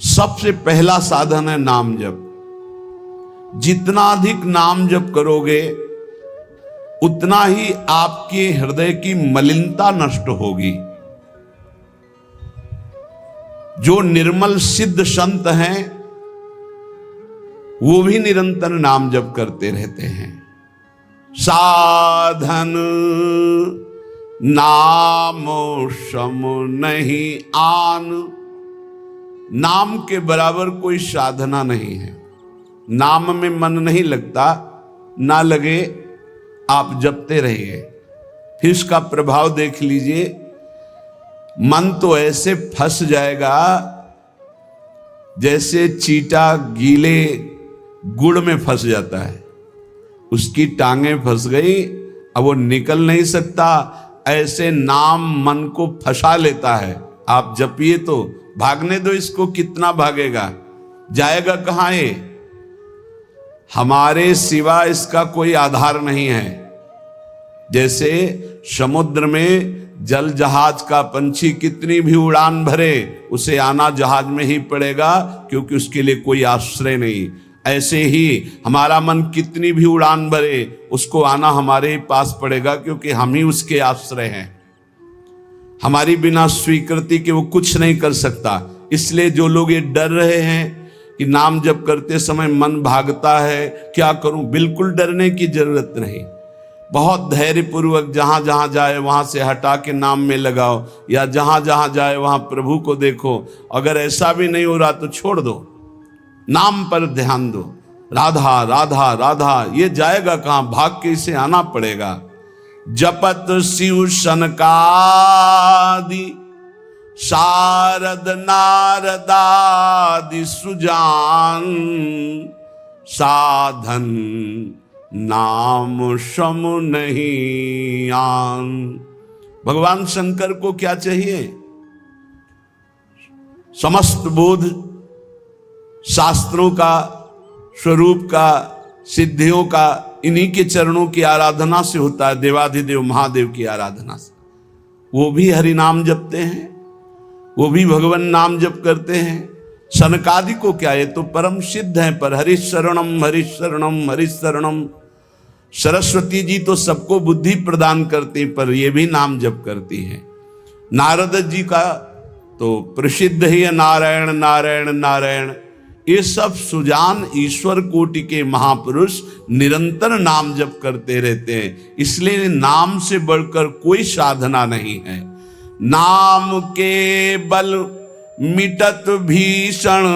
सबसे पहला साधन है नाम जप। जितना अधिक नाम जप करोगे उतना ही आपके हृदय की मलिनता नष्ट होगी। जो निर्मल सिद्ध संत हैं वो भी निरंतर नाम जप करते रहते हैं। साधन नाम सम नहीं आन। नाम के बराबर कोई साधना नहीं है। नाम में मन नहीं लगता, ना लगे आप जपते रहिए, फिर इसका प्रभाव देख लीजिए। मन तो ऐसे फंस जाएगा जैसे चींटा गीले गुड़ में फंस जाता है। उसकी टांगें फंस गई, अब वो निकल नहीं सकता। ऐसे नाम मन को फंसा लेता है। आप जपिए तो भागने दो इसको, कितना भागेगा, जाएगा कहां ये? हमारे सिवा इसका कोई आधार नहीं है। जैसे समुद्र में जल जहाज का पंछी कितनी भी उड़ान भरे, उसे आना जहाज में ही पड़ेगा, क्योंकि उसके लिए कोई आश्रय नहीं। ऐसे ही हमारा मन कितनी भी उड़ान भरे, उसको आना हमारे ही पास पड़ेगा, क्योंकि हम ही उसके आश्रय हैं। हमारी बिना स्वीकृति के वो कुछ नहीं कर सकता। इसलिए जो लोग ये डर रहे हैं कि नाम जप करते समय मन भागता है, क्या करूं, बिल्कुल डरने की जरूरत नहीं। बहुत धैर्यपूर्वक जहां जहां जाए वहां से हटा के नाम में लगाओ, या जहां जहां जाए वहां प्रभु को देखो। अगर ऐसा भी नहीं हो रहा तो छोड़ दो, नाम पर ध्यान दो। राधा राधा राधा, ये जाएगा कहां, भाग के इसे आना पड़ेगा। जपत शिव सनकादि शारद नारदादि सुजान। साधन नाम सम नहीं आन। भगवान शंकर को क्या चाहिए? समस्त बोध शास्त्रों का, स्वरूप का, सिद्धियों का इन्हीं के चरणों की आराधना से होता है, देवाधिदेव महादेव की आराधना से। वो भी हरि नाम जपते हैं, वो भी भगवान नाम जप करते हैं। सनकादि को क्या, ये तो परम सिद्ध है, पर हरिशरणम हरिशरणम हरिशरणम। सरस्वती जी तो सबको बुद्धि प्रदान करती, पर ये भी नाम जप करती हैं। नारद जी का तो प्रसिद्ध ही है नारायण नारायण नारायण। ये सब सुजान ईश्वर कोटि के महापुरुष निरंतर नाम जप करते रहते हैं। इसलिए नाम से बढ़कर कोई साधना नहीं है। नाम के बल मिटत भीषण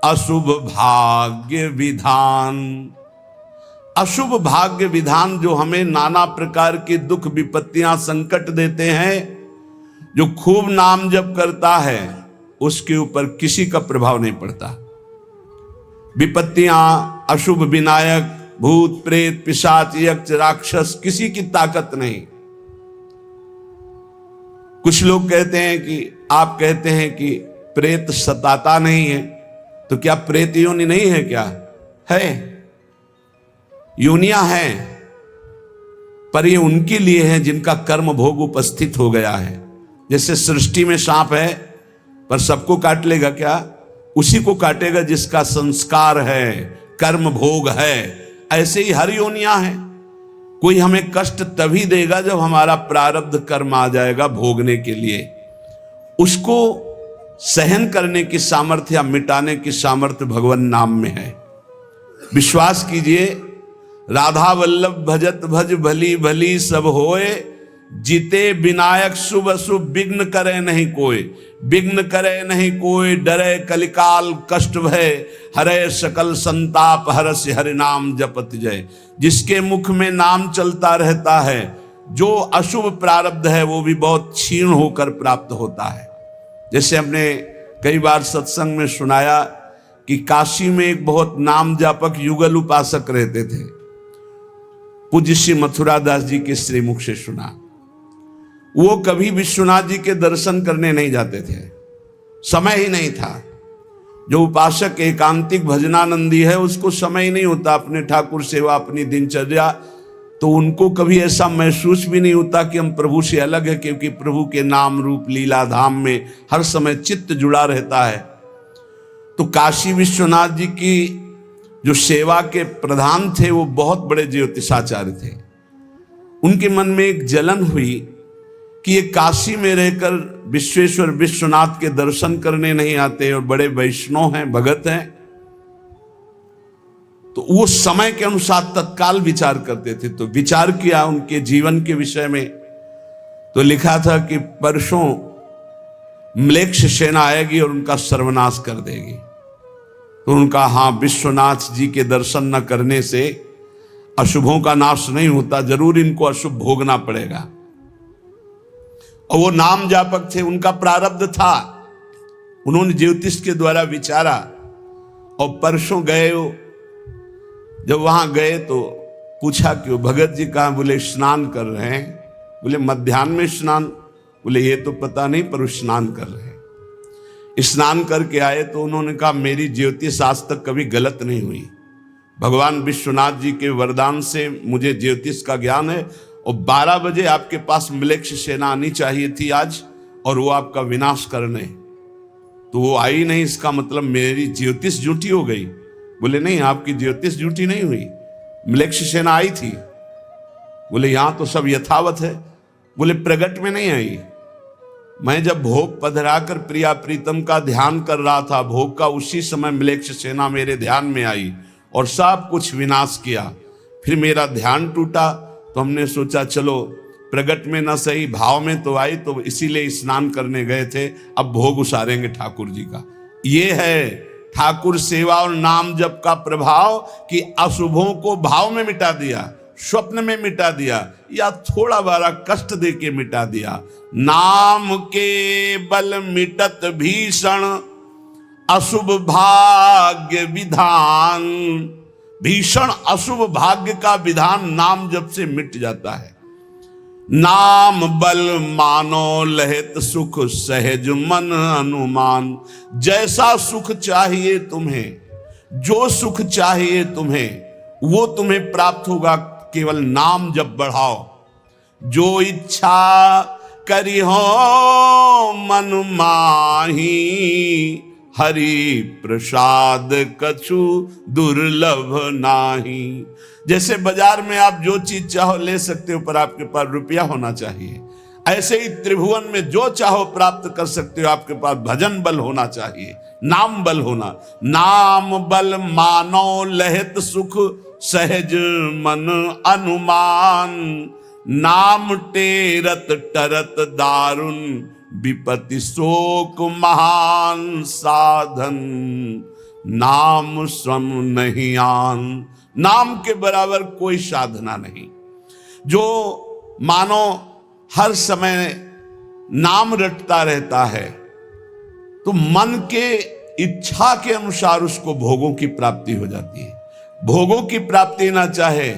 अशुभ भाग्य विधान। अशुभ भाग्य विधान जो हमें नाना प्रकार के दुख विपत्तियां संकट देते हैं, जो खूब नाम जप करता है उसके ऊपर किसी का प्रभाव नहीं पड़ता। विपत्तियां, अशुभ विनायक, भूत प्रेत पिशाच यक्ष राक्षस, किसी की ताकत नहीं। कुछ लोग कहते हैं कि, आप कहते हैं कि प्रेत सताता नहीं है, तो क्या प्रेत योनि नहीं है? क्या है? योनियां हैं, पर ये उनके लिए है जिनका कर्म भोग उपस्थित हो गया है। जैसे सृष्टि में सांप है, पर सबको काट लेगा क्या? उसी को काटेगा जिसका संस्कार है, कर्म भोग है। ऐसे ही हर योनियां हैं। कोई हमें कष्ट तभी देगा जब हमारा प्रारब्ध कर्म आ जाएगा भोगने के लिए। उसको सहन करने की सामर्थ्य या मिटाने की सामर्थ्य भगवान नाम में है। विश्वास कीजिए, राधा वल्लभ भजत भज भली भली सब होए। जीते विनायक शुभ अशुभ विघ्न करे नहीं कोई। विघ्न करे नहीं कोई, डरे कलिकाल कष्ट भय। हरे सकल संताप हरसि हरि नाम जपत जय। जिसके मुख में नाम चलता रहता है, जो अशुभ प्रारब्ध है वो भी बहुत क्षीण होकर प्राप्त होता है। जैसे हमने कई बार सत्संग में सुनाया कि काशी में एक बहुत नाम जापक युगल उपासक रहते थे। पूज्य श्री मथुरा दास जी के श्रीमुख से सुना। वो कभी विश्वनाथ जी के दर्शन करने नहीं जाते थे, समय ही नहीं था। जो उपासक एकांतिक भजनानंदी है उसको समय ही नहीं होता, अपने ठाकुर सेवा, अपनी दिनचर्या, तो उनको कभी ऐसा महसूस भी नहीं होता कि हम प्रभु से अलग है, क्योंकि प्रभु के नाम रूप लीला धाम में हर समय चित्त जुड़ा रहता है। तो काशी विश्वनाथ जी की जो सेवा के प्रधान थे वो बहुत बड़े ज्योतिषाचार्य थे। उनके मन में एक जलन हुई कि ये काशी में रहकर विश्वेश्वर विश्वनाथ के दर्शन करने नहीं आते और बड़े वैष्णव हैं, भगत हैं। तो वो समय के अनुसार तत्काल विचार करते थे। तो विचार किया उनके जीवन के विषय में, तो लिखा था कि परसों म्लेच्छ सेना आएगी और उनका सर्वनाश कर देगी। तो उनका हाँ, विश्वनाथ जी के दर्शन न करने से अशुभों का नाश नहीं होता, जरूर इनको अशुभ भोगना पड़ेगा। और वो नाम जापक थे, उनका प्रारब्ध था। उन्होंने ज्योतिष के द्वारा विचारा और परसों गए। जब वहां गए तो पूछा कि वो भगत जी कहाँ? बोले स्नान कर रहे हैं। बोले मध्याह्न में स्नान? बोले ये तो पता नहीं, पर स्नान कर रहे हैं। स्नान करके आए तो उन्होंने कहा मेरी ज्योतिष आज तक कभी गलत नहीं हुई। भगवान विश्वनाथ जी के वरदान से मुझे ज्योतिष का ज्ञान है और 12 बजे आपके पास म्लेच्छ सेना आनी चाहिए थी आज, और वो आपका विनाश करने, तो वो आई नहीं। इसका मतलब मेरी ज्योतिष झूठी हो गई? बोले नहीं, आपकी ज्योतिष झूठी नहीं हुई, म्लेच्छ सेना आई थी। बोले यहां तो सब यथावत है। बोले प्रगट में नहीं आई। मैं जब भोग पधराकर प्रिया प्रीतम का ध्यान कर रहा था भोग का, उसी समय म्लेच्छ सेना मेरे ध्यान में आई और सब कुछ विनाश किया। फिर मेरा ध्यान टूटा तो हमने सोचा चलो प्रगट में न सही, भाव में तो आई, तो इसीलिए स्नान करने गए थे। अब भोग उसारेंगे ठाकुर जी का। ये है ठाकुर सेवा और नाम जप का प्रभाव कि अशुभों को भाव में मिटा दिया, स्वप्न में मिटा दिया, या थोड़ा बड़ा कष्ट दे के मिटा दिया। नाम के बल मिटत भीषण अशुभ भाग्य विधान। भीषण अशुभ भाग्य का विधान नाम जप से मिट जाता है। नाम बल मानो लहित सुख सहज मन अनुमान। जैसा सुख चाहिए तुम्हें, जो सुख चाहिए तुम्हें, वो तुम्हें प्राप्त होगा। केवल नाम जब बढ़ाओ। जो इच्छा करी हो मन माही, हरि प्रसाद कछु दुर्लभ नाही। जैसे बाजार में आप जो चीज चाहो ले सकते हो, पर आपके पास रुपया होना चाहिए। ऐसे ही त्रिभुवन में जो चाहो प्राप्त कर सकते हो, आपके पास भजन बल होना चाहिए, नाम बल होना। नाम बल मानो लहित सुख सहज मन अनुमान। नाम टेरत टरत दारुण विपत्ति शोक महान साधन। नाम श्रम नहीं आन। नाम के बराबर कोई साधना नहीं। जो मानो हर समय नाम रटता रहता है तो मन के इच्छा के अनुसार उसको भोगों की प्राप्ति हो जाती है। भोगों की प्राप्ति ना चाहे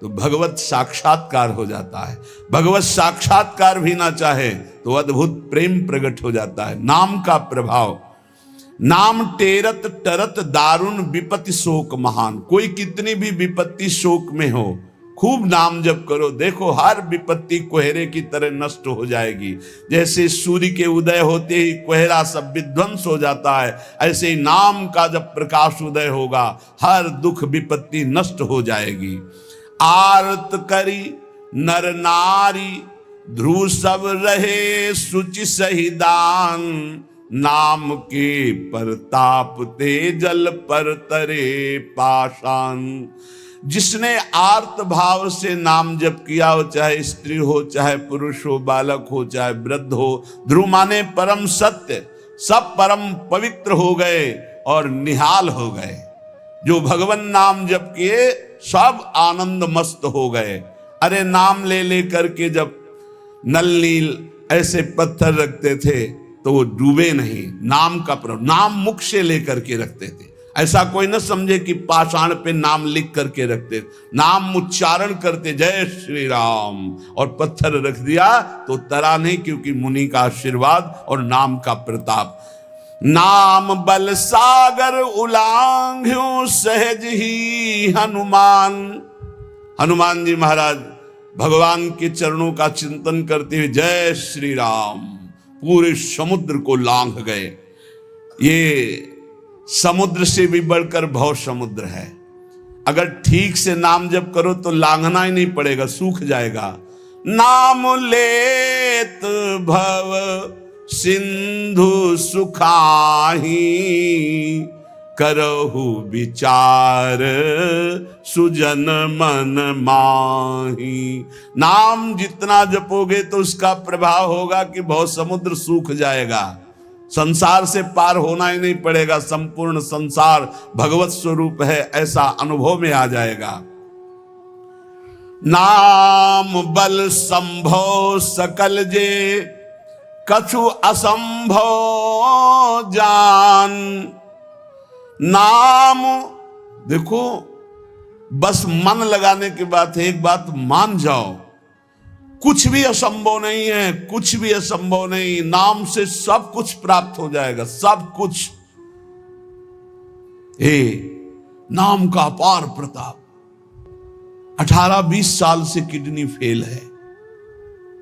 तो भगवत साक्षात्कार हो जाता है। भगवत साक्षात्कार भी ना चाहे तो अद्भुत प्रेम प्रकट हो जाता है। नाम का प्रभाव। नाम टेरत टरत दारुण विपत्ति शोक महान। कोई कितनी भी विपत्ति शोक में हो, खूब नाम जप करो, देखो हर विपत्ति कोहरे की तरह नष्ट हो जाएगी। जैसे सूर्य के उदय होते ही कोहरा सब विध्वंस हो जाता है, ऐसे ही नाम का जब प्रकाश उदय होगा हर दुख विपत्ति नष्ट हो जाएगी। आरत करी नर नारी ध्रुव सब रहे शुचि सही दान। नाम के परताप ते जल पर तरे पाषाण। जिसने आर्त भाव से नाम जप किया हो, चाहे स्त्री हो, चाहे पुरुष हो, बालक हो, चाहे वृद्ध हो, ध्रुव माने परम सत्य, सब परम पवित्र हो गए और निहाल हो गए। जो भगवान नाम जप किए सब आनंद मस्त हो गए। अरे नाम ले ले करके जब नल नील ऐसे पत्थर रखते थे तो वो डूबे नहीं। नाम का प्रभाव, नाम मुख से लेकर के रखते थे। ऐसा कोई न समझे कि पाषाण पे नाम लिख करके रखते, नाम उच्चारण करते जय श्री राम और पत्थर रख दिया तो तरा नहीं, क्योंकि मुनि का आशीर्वाद और नाम का प्रताप। नाम बल सागर उलांघ्यो सहज ही हनुमान। हनुमान जी महाराज भगवान के चरणों का चिंतन करते हुए जय श्री राम पूरे समुद्र को लांघ गए। ये समुद्र से भी बढ़कर भव समुद्र है। अगर ठीक से नाम जप करो तो लांघना ही नहीं पड़ेगा, सूख जाएगा। नाम लेत भव सिंधु सुखाही, करहु विचार सुजन मन माही। नाम जितना जपोगे तो उसका प्रभाव होगा कि भव समुद्र सूख जाएगा, संसार से पार होना ही नहीं पड़ेगा, संपूर्ण संसार भगवत स्वरूप है ऐसा अनुभव में आ जाएगा। नाम बल संभव सकल जे, कछु असंभव जान। नाम देखो, बस मन लगाने की बात है। एक बात मान जाओ, कुछ भी असंभव नहीं है, कुछ भी असंभव नहीं। नाम से सब कुछ प्राप्त हो जाएगा, सब कुछ। नाम का अपार प्रताप। 18-20 साल से किडनी फेल है,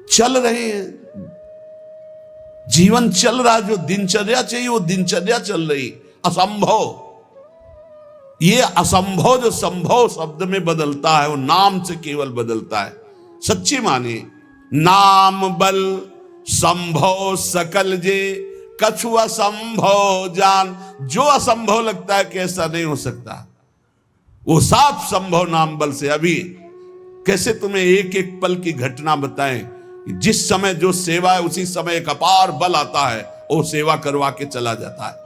चल रहे हैं, जीवन चल रहा, जो दिनचर्या चाहिए वो दिनचर्या चल रही। असंभव, ये असंभव जो संभव शब्द में बदलता है वो नाम से केवल बदलता है। सच्ची माने, नाम बल संभव सकल जे, कछु असंभव जान। जो असंभव लगता है कि ऐसा नहीं हो सकता, वो साफ संभव नाम बल से। अभी कैसे तुम्हें एक एक पल की घटना बताएं, जिस समय जो सेवा है उसी समय एक अपार बल आता है, वो सेवा करवा के चला जाता है।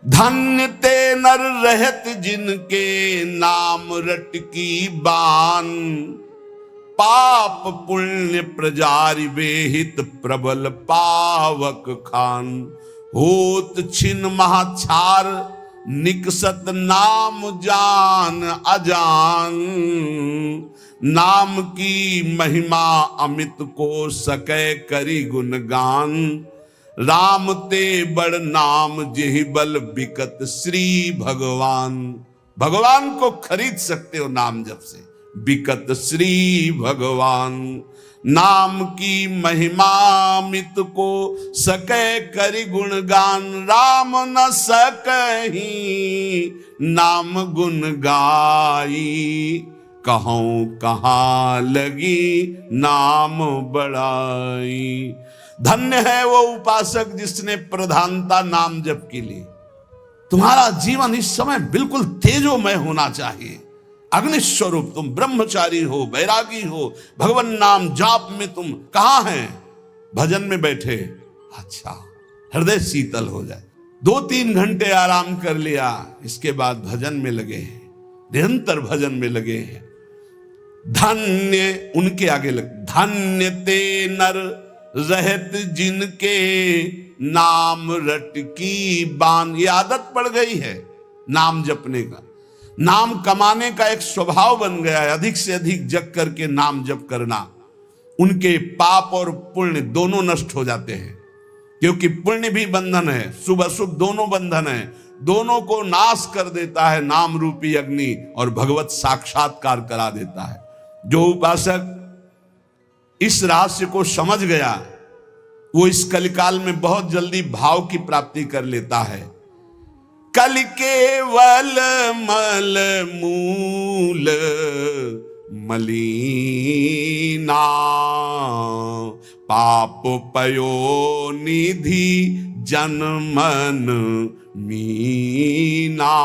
धन्य ते नर रहत जिनके नाम रट की बान, पाप पुण्य प्रजारि बेहित प्रबल पावक खान। होत छिन महाछार निकसत नाम जान अजान, नाम की महिमा अमित को सकै करी गुणगान। राम ते बड़ नाम जेहि बल बिकत श्री भगवान। भगवान को खरीद सकते हो नाम जप से, बिकत श्री भगवान। नाम की महिमा मित को सकै करि गुणगान, राम न सकहि नाम गुण गाई। कहूं कहाँ लगी नाम बड़ाई। धन्य है वो उपासक जिसने प्रधानता नाम जप के लिए। तुम्हारा जीवन इस समय बिल्कुल तेजोमय होना चाहिए, अग्नि स्वरूप। तुम ब्रह्मचारी हो, बैरागी हो, भगवान नाम जाप में तुम कहां हैं? भजन में बैठे, अच्छा हृदय शीतल हो जाए। 2-3 घंटे आराम कर लिया, इसके बाद भजन में लगे हैं, निरंतर भजन में लगे हैं। धन्य उनके आगे लग, धन्य ते नर रहत जिनके नाम रट की बान। ये आदत पड़ गई है नाम जपने का, नाम कमाने का एक स्वभाव बन गया है। अधिक से अधिक जप करके नाम जप करना, उनके पाप और पुण्य दोनों नष्ट हो जाते हैं, क्योंकि पुण्य भी बंधन है, शुभ अशुभ दोनों बंधन है, दोनों को नाश कर देता है नाम रूपी अग्नि, और भगवत साक्षात्कार करा देता है। जो उपासक इस रहस्य को समझ गया, वो इस कलिकाल में बहुत जल्दी भाव की प्राप्ति कर लेता है। कल केवल मल मूल मलीना, पाप पयो निधि जनमन मीना।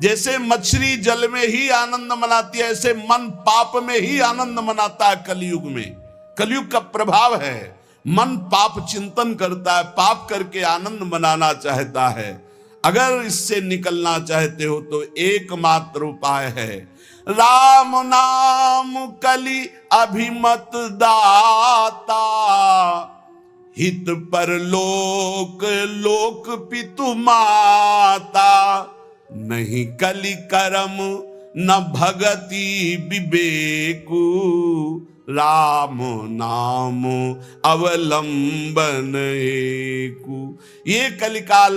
जैसे मछली जल में ही आनंद मनाती है, ऐसे मन पाप में ही आनंद मनाता है। कलयुग में, कलयुग का प्रभाव है, मन पाप चिंतन करता है, पाप करके आनंद मनाना चाहता है। अगर इससे निकलना चाहते हो तो एकमात्र उपाय है राम नाम कलि अभिमत दाता, हित पर लोक लोक पितु माता। नहीं कलि करम न भगति विवेकु, राम नाम अवलंबन एकु। ये कलिकाल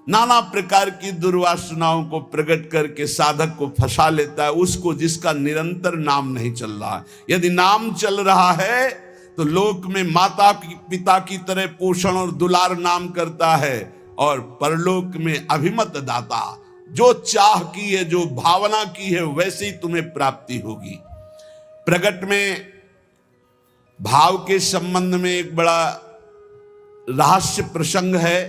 नाना प्रकार की दुर्वासनाओं को प्रकट करके साधक को फंसा लेता है, उसको जिसका निरंतर नाम नहीं चल रहा है। यदि नाम चल रहा है तो लोक में माता पिता की तरह पोषण और दुलार नाम करता है, और परलोक में अभिमत दाता। जो चाह की है, जो भावना की है, वैसे ही तुम्हें प्राप्ति होगी। प्रगट में भाव के संबंध में एक बड़ा रहस्य प्रसंग है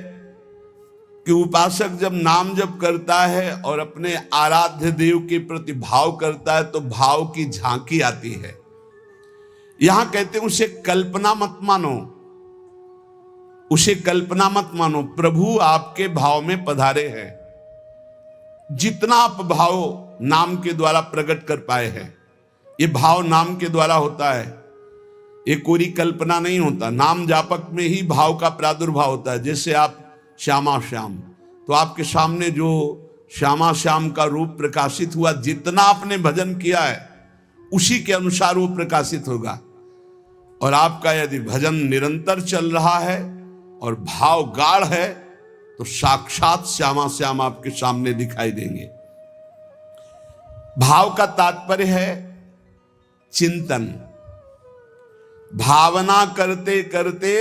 कि उपासक जब नाम जप करता है और अपने आराध्य देव के प्रति भाव करता है तो भाव की झांकी आती है। यहां कहते हैं उसे कल्पना मत मानो, उसे कल्पना मत मानो, प्रभु आपके भाव में पधारे हैं। जितना आप भाव नाम के द्वारा प्रकट कर पाए हैं, ये भाव नाम के द्वारा होता है, ये कोई कल्पना नहीं होता। नाम जापक में ही भाव का प्रादुर्भाव होता है। जैसे आप श्यामा श्याम, तो आपके सामने जो श्यामा श्याम का रूप प्रकाशित हुआ, जितना आपने भजन किया है उसी के अनुसार वो प्रकाशित होगा। और आपका यदि भजन निरंतर चल रहा है और भाव गाढ़ है तो साक्षात श्यामा श्याम आपके सामने दिखाई देंगे। भाव का तात्पर्य है चिंतन। भावना करते करते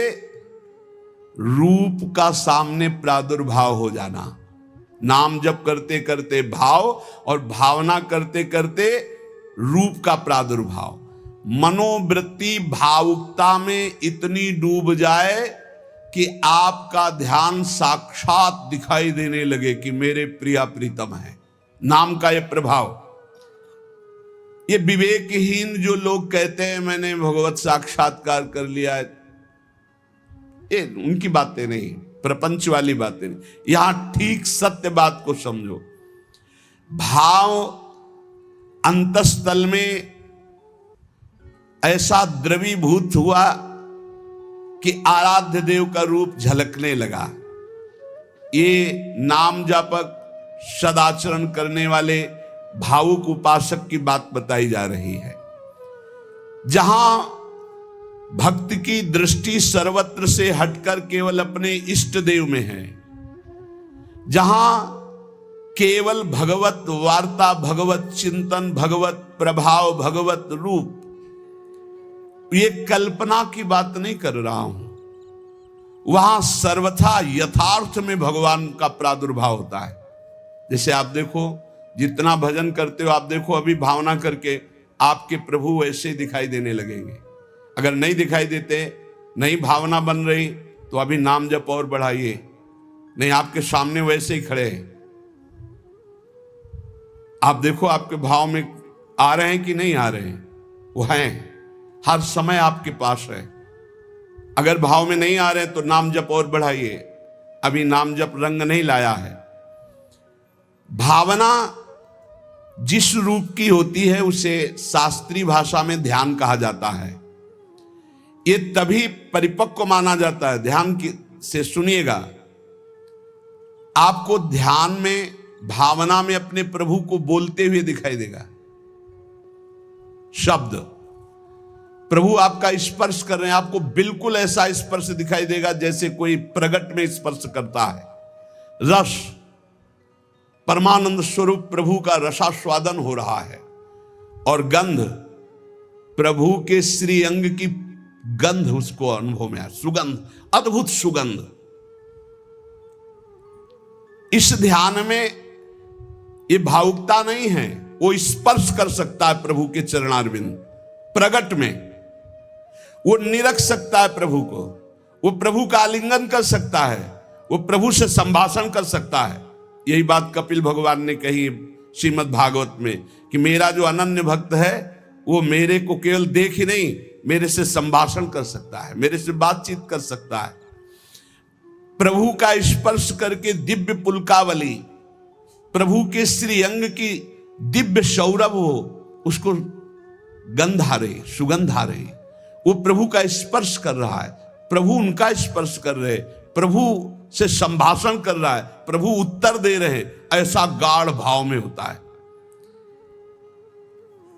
रूप का सामने प्रादुर्भाव हो जाना। नाम जप करते करते भाव और भावना करते करते रूप का प्रादुर्भाव। मनोवृत्ति भावुकता में इतनी डूब जाए कि आपका ध्यान साक्षात दिखाई देने लगे कि मेरे प्रिया प्रीतम है। नाम का यह प्रभाव। ये विवेकहीन जो लोग कहते हैं मैंने भगवत साक्षात्कार कर लिया है, ये उनकी बातें नहीं, प्रपंच वाली बातें नहीं। यहां ठीक सत्य बात को समझो। भाव अंतस्थल में ऐसा द्रवीभूत हुआ कि आराध्य देव का रूप झलकने लगा। ये नाम जापक सदाचरण करने वाले भावुक उपासक की बात बताई जा रही है। जहां भक्त की दृष्टि सर्वत्र से हटकर केवल अपने इष्ट देव में है, जहां केवल भगवत वार्ता, भगवत चिंतन, भगवत प्रभाव, भगवत रूप, ये कल्पना की बात नहीं कर रहा हूं, वहां सर्वथा यथार्थ में भगवान का प्रादुर्भाव होता है। जैसे आप देखो, जितना भजन करते हो आप देखो, अभी भावना करके आपके प्रभु वैसे दिखाई देने लगेंगे। अगर नहीं दिखाई देते, नहीं भावना बन रही, तो अभी नाम जप और बढ़ाइए, नहीं आपके सामने वैसे ही खड़े हैं। आप देखो आपके भाव में आ रहे हैं कि नहीं आ रहे हैं, वो हैं, हर समय आपके पास है। अगर भाव में नहीं आ रहे तो नाम जप और बढ़ाइए, अभी नाम जप रंग नहीं लाया है। भावना जिस रूप की होती है उसे शास्त्रीय भाषा में ध्यान कहा जाता है। ये तभी परिपक्व माना जाता है। ध्यान से सुनिएगा, आपको ध्यान में, भावना में अपने प्रभु को बोलते हुए दिखाई देगा। शब्द प्रभु आपका स्पर्श कर रहे हैं, आपको बिल्कुल ऐसा स्पर्श दिखाई देगा जैसे कोई प्रगट में स्पर्श करता है। रस, परमानंद स्वरूप प्रभु का रसास्वादन हो रहा है। और गंध, प्रभु के श्री अंग की गंध उसको अनुभव में है। सुगंध, अद्भुत सुगंध। इस ध्यान में ये भावुकता नहीं है, वो स्पर्श कर सकता है प्रभु के चरणारविंद। प्रगट में वो निरख सकता है प्रभु को, वो प्रभु का आलिंगन कर सकता है, वो प्रभु से संभाषण कर सकता है। यही बात कपिल भगवान ने कही श्रीमद् भागवत में कि मेरा जो अनन्य भक्त है वो मेरे को केवल देख ही नहीं, मेरे से संभाषण कर सकता है, मेरे से बातचीत कर सकता है। प्रभु का स्पर्श करके दिव्य पुलकावली, प्रभु के श्री अंग की दिव्य सौरभ हो, उसको गंध आ रही, सुगंध आ रही, वो प्रभु का स्पर्श कर रहा है, प्रभु उनका स्पर्श कर रहे, प्रभु से संभाषण कर रहा है, प्रभु उत्तर दे रहे, ऐसा गाढ़ भाव में होता है।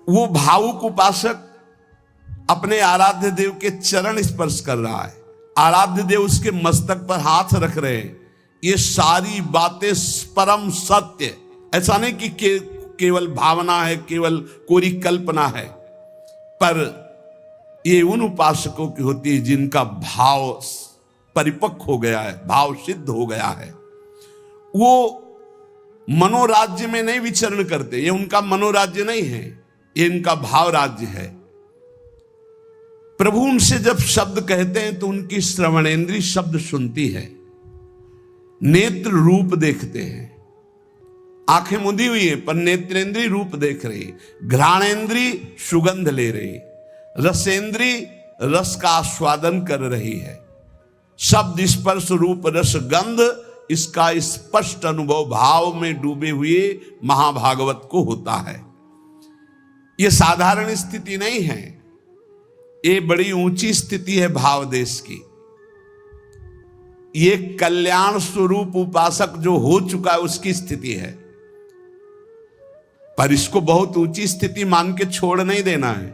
वो भावुक उपासक अपने आराध्य देव के चरण स्पर्श कर रहा है, आराध्य देव उसके मस्तक पर हाथ रख रहे हैं। ये सारी बातें परम सत्य, ऐसा नहीं कि केवल भावना है, केवल कोई कल्पना है, पर ये उन उपासकों की होती है जिनका भाव परिपक्व हो गया है, भाव सिद्ध हो गया है। वो मनोराज्य में नहीं विचरण करते, ये उनका मनोराज्य नहीं है, ये इनका भाव राज्य है। प्रभु उनसे जब शब्द कहते हैं तो उनकी श्रवणेंद्री शब्द सुनती है, नेत्र रूप देखते हैं, आंखें मुदी हुई है पर नेत्रेंद्री रूप देख रही, घ्राणेंद्री सुगंध ले रही, रसेंद्री रस का आस्वादन कर रही है। शब्द स्पर्श रूप रस गंध, इसका स्पष्ट अनुभव भाव में डूबे हुए महाभागवत को होता है। यह साधारण स्थिति नहीं है, ये बड़ी ऊंची स्थिति है भाव देश की। ये कल्याण स्वरूप उपासक जो हो चुका है उसकी स्थिति है, पर इसको बहुत ऊंची स्थिति मान के छोड़ नहीं देना है।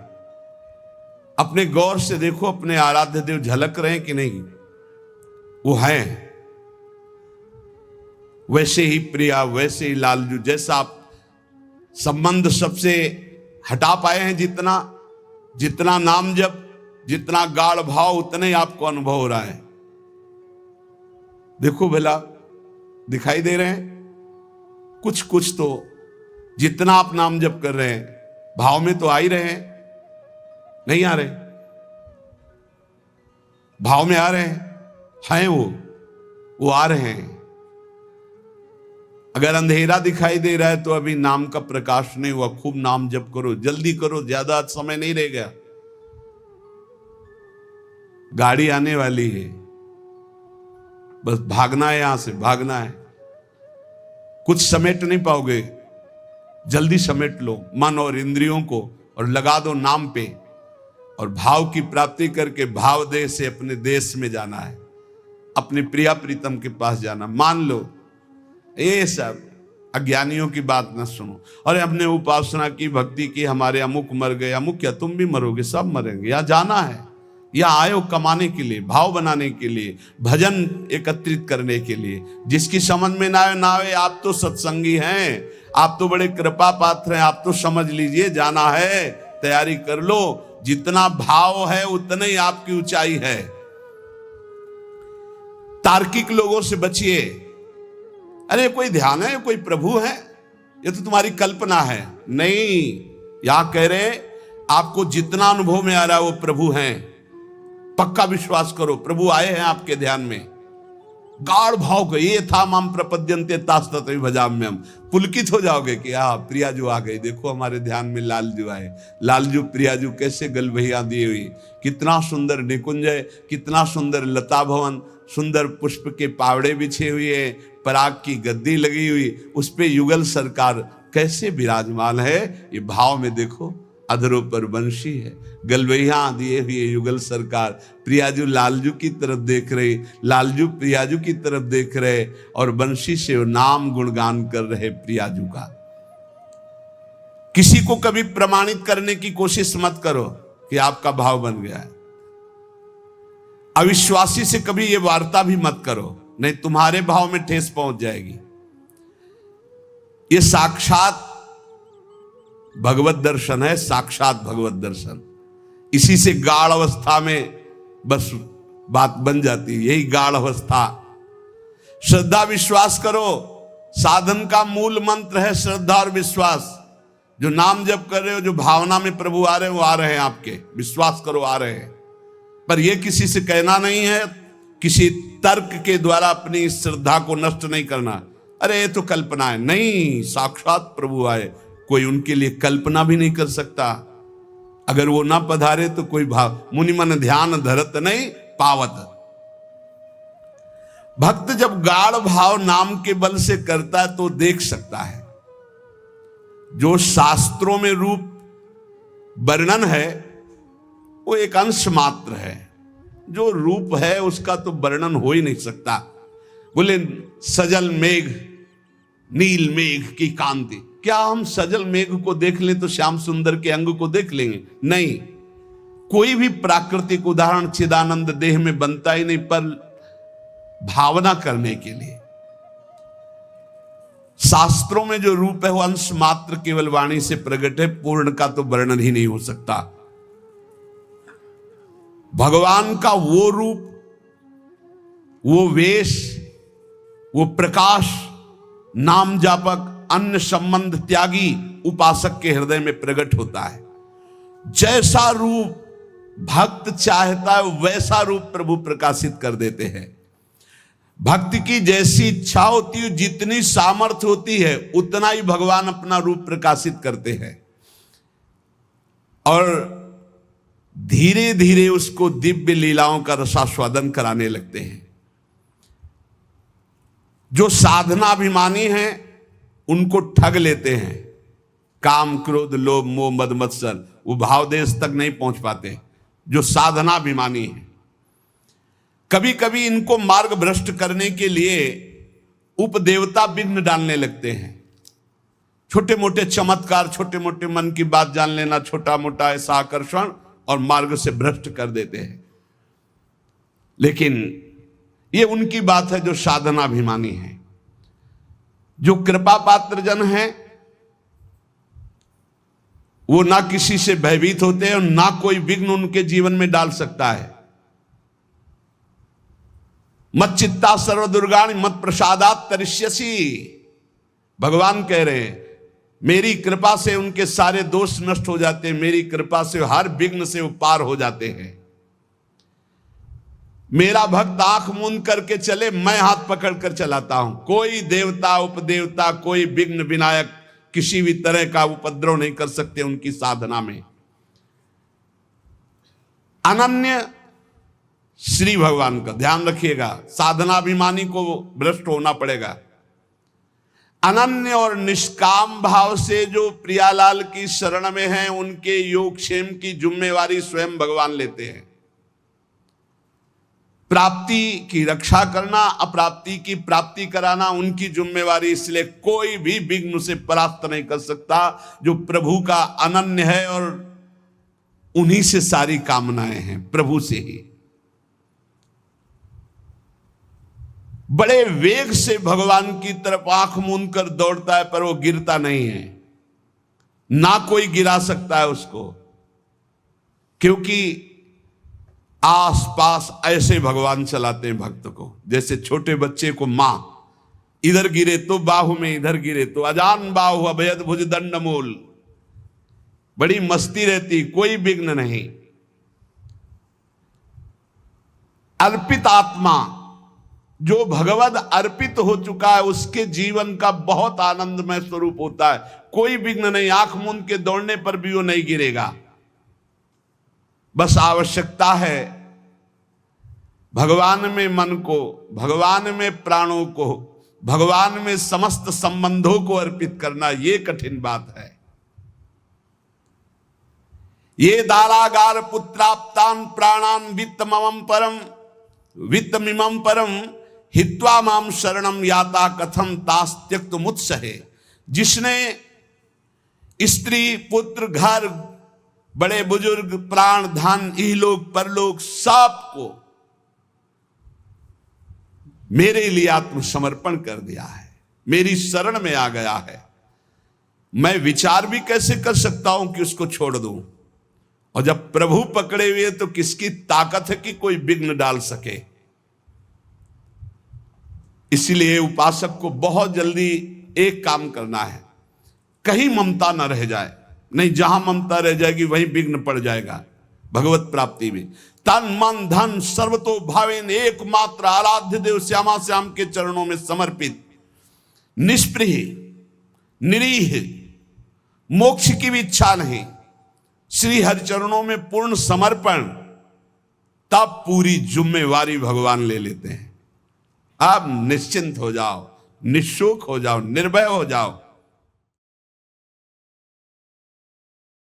अपने गौर से देखो, अपने आराध्य देव झलक रहे हैं कि नहीं? वो है वैसे ही प्रिया, वैसे ही लालजू। जैसा आप संबंध सबसे हटा पाए हैं, जितना नाम जप, जितना गाढ़ भाव, उतने ही आपको अनुभव हो रहा है। देखो भला, दिखाई दे रहे हैं कुछ कुछ तो, जितना आप नाम जप कर रहे हैं भाव में तो आ ही रहे हैं, नहीं आ रहे? भाव में आ रहे हैं वो आ रहे हैं। अगर अंधेरा दिखाई दे रहा है तो अभी नाम का प्रकाश नहीं हुआ। खूब नाम जप करो, जल्दी करो, ज्यादा समय नहीं रह गया, गाड़ी आने वाली है, बस भागना है, यहां से भागना है। कुछ समेट नहीं पाओगे, जल्दी समेट लो मन और इंद्रियों को और लगा दो नाम पे, और भाव की प्राप्ति करके भाव देश से अपने देश में जाना है, अपने प्रिया प्रीतम के पास जाना। मान लो ये सब अज्ञानियों की बात न सुनो। और हमने उपासना की, भक्ति की, हमारे अमुक मर गए, अमुक क्या, तुम भी मरोगे, सब मरेंगे। यहाँ जाना है, यहाँ आए हो कमाने के लिए, भाव बनाने के लिए, भजन एकत्रित करने के लिए। जिसकी समझ में ना आए, आप तो सत्संगी हैं, आप तो बड़े कृपा पात्र हैं, आप तो समझ लीजिए, जाना है, तैयारी कर लो। जितना भाव है उतना ही आपकी ऊंचाई है। तार्किक लोगों से बचिए। अरे कोई ध्यान है, कोई प्रभु है, ये तो तुम्हारी कल्पना है। नहीं, यहां कह रहे आपको जितना अनुभव में आ रहा है वो प्रभु हैं। पक्का विश्वास करो, प्रभु आए हैं आपके ध्यान में। गाढ़ भाव को, ये था माम प्रपद्यन्ते तास्तत भजाम्यम। पुलकित हो जाओगे कि प्रियाजू आ गई, देखो हमारे ध्यान में लालजू आए। लालजू प्रियाजू कैसे गलबहिया दी हुई, कितना सुंदर निकुंज है, कितना सुंदर लता भवन, सुंदर पुष्प के पावड़े बिछे हुए, पराग की गद्दी लगी हुई, उस पे युगल सरकार कैसे विराजमान है। ये भाव में देखो, अधरों पर बंशी है, गलबैया दिए हुए युगल सरकार। प्रियाजू लालजू की तरफ देख रहे, लालजू प्रियाजू की तरफ देख रहे, और बंशी से नाम गुणगान कर रहे प्रियाजू का। किसी को कभी प्रमाणित करने की कोशिश मत करो कि आपका भाव बन गया है। अविश्वासी से कभी ये वार्ता भी मत करो, नहीं तुम्हारे भाव में ठेस पहुंच जाएगी। ये साक्षात भगवत दर्शन है, साक्षात भगवत दर्शन। इसी से गाढ़ अवस्था में बस बात बन जाती है, यही गाढ़ अवस्था। श्रद्धा विश्वास करो, साधन का मूल मंत्र है श्रद्धा और विश्वास। जो नाम जप कर रहे हो, जो भावना में प्रभु आ रहे हैं, वो आ रहे हैं आपके, विश्वास करो आ रहे हैं। पर यह किसी से कहना नहीं है, किसी तर्क के द्वारा अपनी श्रद्धा को नष्ट नहीं करना। अरे ये तो कल्पना है, नहीं, साक्षात प्रभु आए, कोई उनके लिए कल्पना भी नहीं कर सकता। अगर वो ना पधारे तो कोई भाव, मुनि मन ध्यान धरत नहीं पावत। भक्त जब गाढ़ भाव नाम के बल से करता है तो देख सकता है। जो शास्त्रों में रूप वर्णन है वो एक अंश मात्र है, जो रूप है उसका तो वर्णन हो ही नहीं सकता। बोले सजल मेघ, नील मेघ की कांति, क्या हम सजल मेघ को देख लें तो श्याम सुंदर के अंग को देख लेंगे? नहीं, कोई भी प्राकृतिक उदाहरण चिदानंद देह में बनता ही नहीं, पर भावना करने के लिए। शास्त्रों में जो रूप है वो अंश मात्र केवल वाणी से प्रकट है, पूर्ण का तो वर्णन ही नहीं हो सकता। भगवान का वो रूप, वो वेश, वो प्रकाश, नाम जापक, अन्य संबंध त्यागी उपासक के हृदय में प्रकट होता है। जैसा रूप भक्त चाहता है वैसा रूप प्रभु प्रकाशित कर देते हैं। भक्ति की जैसी इच्छा होती है, जितनी सामर्थ्य होती है, उतना ही भगवान अपना रूप प्रकाशित करते हैं और धीरे धीरे उसको दिव्य लीलाओं का रसास्वादन कराने लगते हैं। जो साधनाभिमानी हैं उनको ठग लेते हैं। काम, क्रोध, लोभ, मोह, मद, मत्सर, वो भाव देश तक नहीं पहुंच पाते। जो साधनाभिमानी हैं, कभी कभी इनको मार्ग भ्रष्ट करने के लिए उपदेवता विघ्न डालने लगते हैं। छोटे मोटे चमत्कार, छोटे मोटे मन की बात जान लेना, छोटा मोटा ऐसा आकर्षण, और मार्ग से भ्रष्ट कर देते हैं। लेकिन ये उनकी बात है जो साधनाभिमानी है। जो कृपा पात्र जन हैं वो ना किसी से भयभीत होते हैं और ना कोई विघ्न उनके जीवन में डाल सकता है। मत चित्ता सर्व दुर्गाणि मत प्रसादात तरिष्यसि, भगवान कह रहे हैं मेरी कृपा से उनके सारे दोष नष्ट हो जाते हैं, मेरी कृपा से हर विघ्न से वो पार हो जाते हैं। मेरा भक्त आंख मूंद करके चले, मैं हाथ पकड़ कर चलाता हूं। कोई देवता, उपदेवता, कोई विघ्न विनायक किसी भी तरह का उपद्रव नहीं कर सकते उनकी साधना में। अनन्य श्री भगवान का ध्यान रखिएगा, साधनाभिमानी को भ्रष्ट होना पड़ेगा। अनन्य और निष्काम भाव से जो प्रियालाल की शरण में हैं, उनके योगक्षेम की जिम्मेवारी स्वयं भगवान लेते हैं। प्राप्ति की रक्षा करना, अप्राप्ति की प्राप्ति कराना उनकी जिम्मेवारी, इसलिए कोई भी विघ्न उसे परास्त नहीं कर सकता जो प्रभु का अनन्य है और उन्हीं से सारी कामनाएं हैं, प्रभु से ही। बड़े वेग से भगवान की तरफ आंख मूंद कर दौड़ता है, पर वो गिरता नहीं है, ना कोई गिरा सकता है उसको, क्योंकि आसपास ऐसे भगवान चलाते हैं भक्त को। जैसे छोटे बच्चे को मां इधर गिरे तो बाहु में, इधर गिरे तो अजान बाहु अभयद भुज दंड मूल, बड़ी मस्ती रहती, कोई विघ्न नहीं। अर्पित आत्मा जो भगवद अर्पित हो चुका है, उसके जीवन का बहुत आनंदमय स्वरूप होता है। कोई विघ्न नहीं, आंख मूंद के दौड़ने पर भी वो नहीं गिरेगा। बस आवश्यकता है भगवान में मन को, भगवान में प्राणों को, भगवान में समस्त संबंधों को अर्पित करना। ये कठिन बात है। ये दारागार पुत्राप्तान प्राणान वित्तमम परम वित्तमिमं परम हित्वा माम शरणम याता कथम तास त्यक्त मुत्सहे। जिसने स्त्री, पुत्र, घर, बड़े बुजुर्ग, प्राण, धन, इहलोक परलोक सबको मेरे लिए आत्मसमर्पण कर दिया है, मेरी शरण में आ गया है, मैं विचार भी कैसे कर सकता हूं कि उसको छोड़ दूं। और जब प्रभु पकड़े हुए तो किसकी ताकत है कि कोई विघ्न डाल सके। इसलिए उपासक को बहुत जल्दी एक काम करना है, कहीं ममता न रह जाए। नहीं, जहां ममता रह जाएगी वहीं विघ्न पड़ जाएगा भगवत प्राप्ति में। तन मन धन सर्वतो भावेन एकमात्र आराध्य देव श्यामा श्याम के चरणों में समर्पित, निष्प्रिय, निरीह, मोक्ष की भी इच्छा नहीं, श्री हरि चरणों में पूर्ण समर्पण, तब पूरी जिम्मेवारी भगवान ले लेते हैं। आप निश्चिंत हो जाओ, निशुक हो जाओ, निर्भय हो जाओ।